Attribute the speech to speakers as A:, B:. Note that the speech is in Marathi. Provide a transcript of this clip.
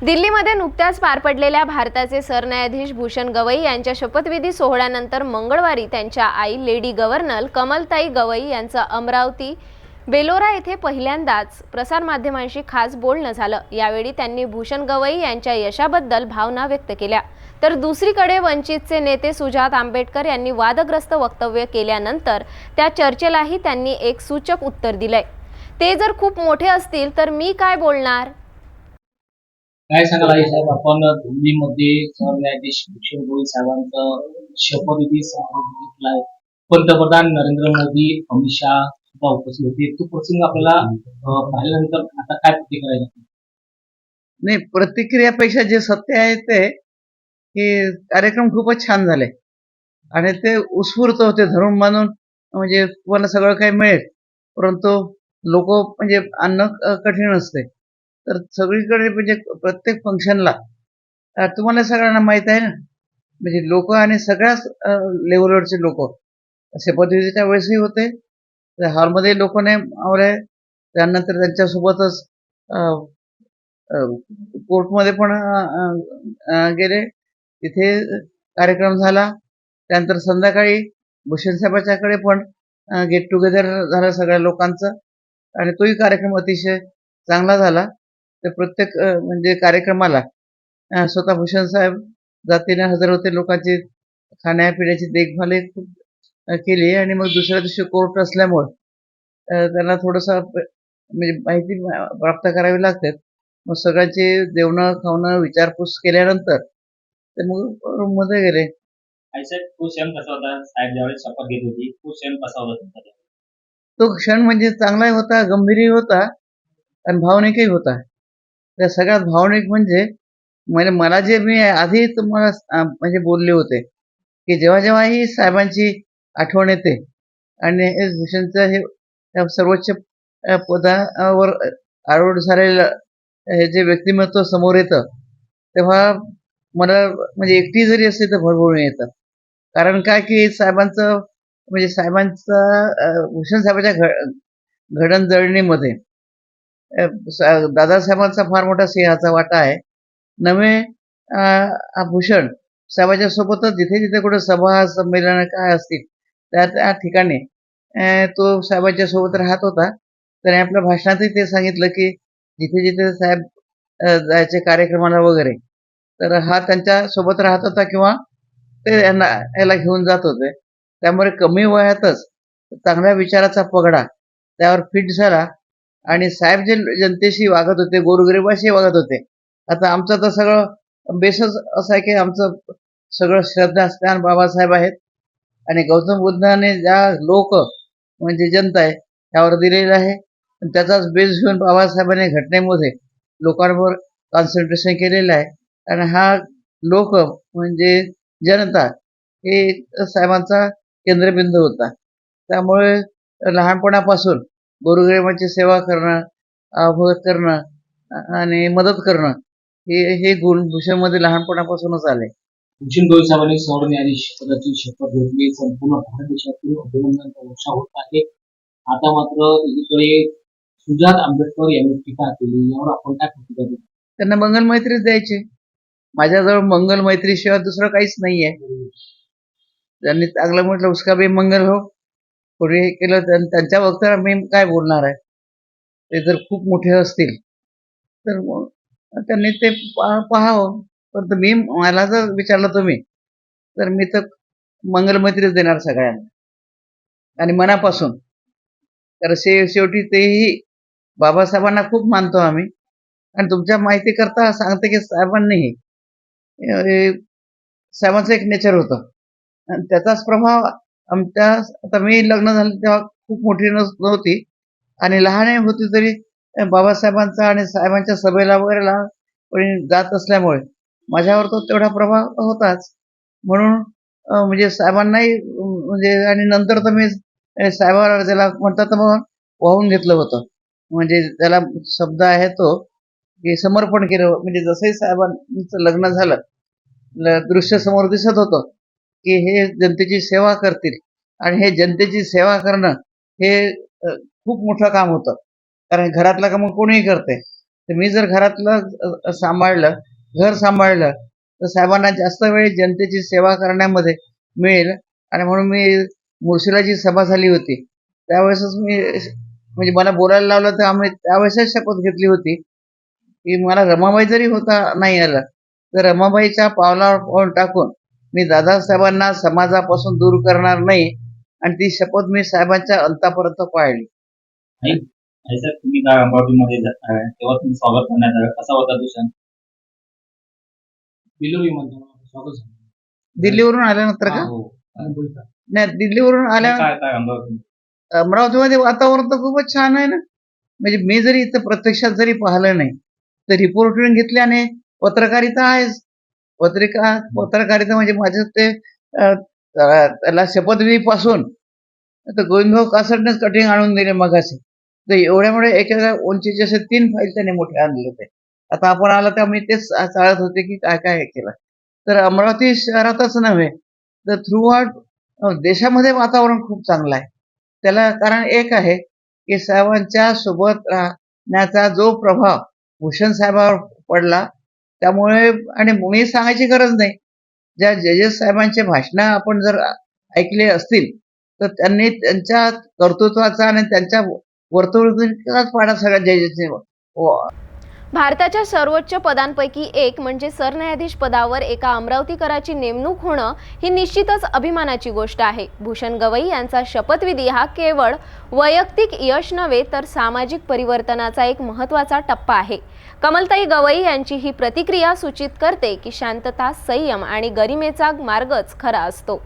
A: दिल्लीमध्ये नुकत्याच पार पडलेल्या भारताचे सरन्यायाधीश भूषण गवई यांच्या शपथविधी सोहळ्यानंतर मंगळवारी त्यांच्या आई लेडी गव्हर्नर कमलताई गवई यांचं अमरावती बेलोरा येथे पहिल्यांदाच प्रसारमाध्यमांशी खास बोलणं झालं। यावेळी त्यांनी भूषण गवई यांच्या यशाबद्दल भावना व्यक्त केल्या। तर दुसरीकडे वंचितचे नेते सुजात आंबेडकर यांनी वादग्रस्त वक्तव्य केल्यानंतर त्या चर्चेलाही त्यांनी एक सूचक उत्तर दिलंय। ते जर खूप मोठे असतील तर मी काय बोलणार?
B: काय सांगाल आई साहेब, आपण दिल्लीमध्ये सरन्यायाधीश भूषण गवई साहेबांचा शपथविधी समारंभ घेतलाय। पंतप्रधान नरेंद्र मोदी, अमित शहा सुद्धा उपस्थित होते। तो प्रसंग आपल्याला पाहिल्यानंतर आता काय प्रतिक्रिया आहे?
C: नाही, प्रतिक्रियापेक्षा जे सत्य आहे ते की कार्यक्रम खूपच छान झाले आणि ते उत्स्फूर्त होते, धरून बांधून म्हणजे तुम्हाला सगळं काही मिळेल, परंतु लोक म्हणजे आणणं कठीण असते। तर सगळीकडे म्हणजे प्रत्येक फंक्शनला तुम्हाला सगळ्यांना माहित आहे ना, म्हणजे लोक आणि सगळ्याच लेवलवरचे लोक शपथविधीच्या वेळेसही होते। हॉलमध्ये लोक नाही आवडे, त्यानंतर त्यांच्यासोबतच कोर्टमध्ये पण गेले, तिथे कार्यक्रम झाला। त्यानंतर संध्याकाळी भूषण साहेबाच्याकडे पण गेट टुगेदर झालं सगळ्या लोकांचं आणि तोही कार्यक्रम अतिशय चांगला झाला। तर प्रत्येक म्हणजे कार्यक्रमाला स्वतः भूषण साहेब जातीने हजर होते, लोकांची खाण्यापिण्याची देखभाल खूप केली आणि मग दुसऱ्या दिवशी कोर्ट असल्यामुळे त्यांना थोडंसं म्हणजे माहिती प्राप्त करावी लागते। मग सगळ्यांची जेवणं खावणं विचारपूस केल्यानंतर ते मग रूममध्ये गेले।
B: आई साहेब, तो क्षण कसा होता? साहेब ज्यावेळेस शपथ घेत होती तो क्षण कसा होता?
C: तो क्षण म्हणजे चांगलाही होता, गंभीरही होता आणि भावनिकही होता। त्या सगळ्यात भावनिक म्हणजे मला जे मी आधी तुम्हाला म्हणजे बोलले होते की जेव्हा जेव्हा ही साहेबांची आठवण येते आणि भूषणचं हे सर्वोच्च पदावर आरूढ झालेलं हे जे व्यक्तिमत्व समोर येतं, तेव्हा मला म्हणजे एकटी जरी असली तर भरभरून येतं। कारण काय की साहेबांचं म्हणजे भूषण साहेबांच्या घडणजळणीमध्ये दादासाहेबांचा फार मोठा सिंहाचा वाटा आहे। नवे भूषण साहेबांच्या सोबतच जिथे जिथे कुठे सभा संमेलन काय असतील त्या त्या ठिकाणी तो साहेबांच्या सोबत राहत होता। त्याने आपल्या भाषणातही ते सांगितलं की जिथे जिथे साहेब जायचे कार्यक्रमाला वगैरे, तर हा त्यांच्या सोबत राहत होता किंवा ते याला घेऊन जात होते। त्यामुळे कमी वयातच चांगल्या विचाराचा पगडा त्यावर फिट झाला आणि साहेब जे जनतेशी वागत होते, गोरगरिबाशी वागत होते। आता आमचं तर सगळं बेसच असं आहे की आमचं सगळं श्रद्धास्थान बाबासाहेब आहेत आणि गौतम बुद्धाने ज्या लोक म्हणजे जनता आहे त्यावर दिलेलं आहे, त्याचाच बेस घेऊन बाबासाहेबांनी घटनेमध्ये लोकांवर कॉन्सन्ट्रेशन केलेलं आहे आणि हा लोक म्हणजे जनता हे साहेबांचा केंद्रबिंदू होता। त्यामुळे लहानपणापासून गोरगरिबांची सेवा करणं, अवगत करणं आणि मदत करणं हे गुण भूषणमध्ये लहानपणापासूनच आले।
B: भूषण गवई साहेबांनी सरन्यायाधीश पदाची शपथ घेतली। संपूर्ण भारत देशातून अभिनंदनाचा वर्षाव होत आहे। आता मात्र एकीकडे सुजात आंबेडकर यांनी टीका केली, यावर आपण काय प्रतिक्रिया देतो?
C: त्यांना मंगल मैत्रीच द्यायची। माझ्याजवळ मंगल मैत्रीशिवाय दुसरं काहीच नाहीये। त्यांनी चांगलं म्हटलं उसका भी मंगल हो, कोणी हे केलं त्यांच्या वक्तव्यात मी काय बोलणार आहे? ते जर खूप मोठे असतील तर मग त्यांनी ते पाहावं। परंतु मला जर विचारलं तुम्ही तर मी तर मंगल मैत्रीच देणार सगळ्यांना आणि मनापासून। तर शेवटी तेही बाबासाहेबांना खूप मानतो आम्ही आणि तुमच्या माहिती करता सांगते की साहेबांनीही साहेबांचं एक नेचर होतं आणि त्याचाच प्रभाव आमच्या आता मी लग्न झालं तेव्हा खूप मोठी नव्हती आणि लहानही होती तरी बाबासाहेबांचा आणि साहेबांच्या सभेला वगैरे लहानपणी जात असल्यामुळे माझ्यावर तो तेवढा प्रभाव होताच। म्हणून म्हणजे साहेबांनाही म्हणजे आणि नंतर तर मी साहेबांना त्याला म्हणतात मग वाहून घेतलं होतं, म्हणजे त्याला शब्द आहे तो की समर्पण केलं। म्हणजे जसंही साहेबांचं लग्न झालं, दृश्य समोर दिसत होतं की हे जनतेची सेवा करतील आणि हे जनतेची सेवा करणं हे खूप मोठं काम होतं, कारण घरातलं काम कोणीही करते तर मी जर घरातलं सांभाळलं, घर सांभाळलं, तर साहेबांना जास्त वेळ जनतेची सेवा करण्यामध्ये मिळेल. आणि म्हणून मी मुळशीला जी सभा झाली होती त्यावेळेसच मी म्हणजे मला बोलायला लावलं, तर आम्ही त्यावेळेसच शपथ घेतली होती की मला रमाबाई जरी होता नाही आलं तर रमाबाईच्या पावलावर पाऊल टाकून मी दादासाहेबांना समाजापासून दूर करणार नाही. आणि ती शपथ मी साहेबांच्या अंतापर्यंत पाळली.
B: आई आई साहेब, तुम्ही काय अमरावतीमध्ये जाताय तेव्हा तुम्ही स्वागत करण्यात आलं, कसा होता तो क्षण? बिलोलीमध्ये स्वागत झालं.
C: दिल्लीवरून आल्यानंतर का?
B: हो.
C: नाही, दिल्लीवरून आल्या
B: काय काय अमरावती
C: अमरावतीमध्ये वातावरण तर खूपच छान आहे ना. म्हणजे मी जरी इथं प्रत्यक्षात जरी पाहिलं नाही तर रिपोर्टिंग घेतल्याने पत्रकारिता आहेच. पत्रकारिता म्हणजे माझं ते त्याला शपथविधीपासून तर गोविंदभाऊ कासटनेच कटिंग आणून दिले मगाशी. तर एवढ्यामुळे एका उंचीचे असे 3 फाईल त्याने मोठे आणले होते. आता आपण आला तेव्हा मी तेच चाळत होते की काय काय हे केलं. तर अमरावती शहरातच नव्हे तर थ्रू आउट देशामध्ये वातावरण खूप चांगलं आहे. त्याला कारण एक आहे की साहेबांच्या सोबत राहण्याचा जो प्रभाव भूषण साहेबावर पडला त्यामुळे. आणि मी सांगायची गरज नाही, ज्या जजेस साहेबांचे भाषणं आपण जर ऐकले असतील तर त्यांनी त्यांच्या कर्तृत्वाचा आणि त्यांच्या वर्तणुकीचाच पाडा सगळ्या जजेसने
A: भारताच्या सर्वोच्च पदांपैकी एक म्हणजे सरन्यायाधीश पदावर एका अमरावतीकराची नेमणूक होणं ही निश्चितच अभिमानाची गोष्ट आहे. भूषण गवई यांचा शपथविधी हा केवळ वैयक्तिक यश नव्हे तर सामाजिक परिवर्तनाचा एक महत्त्वाचा टप्पा आहे. कमलताई गवई यांची ही प्रतिक्रिया सूचित करते की शांतता, संयम आणि गरिमेचा मार्गच खरा असतो.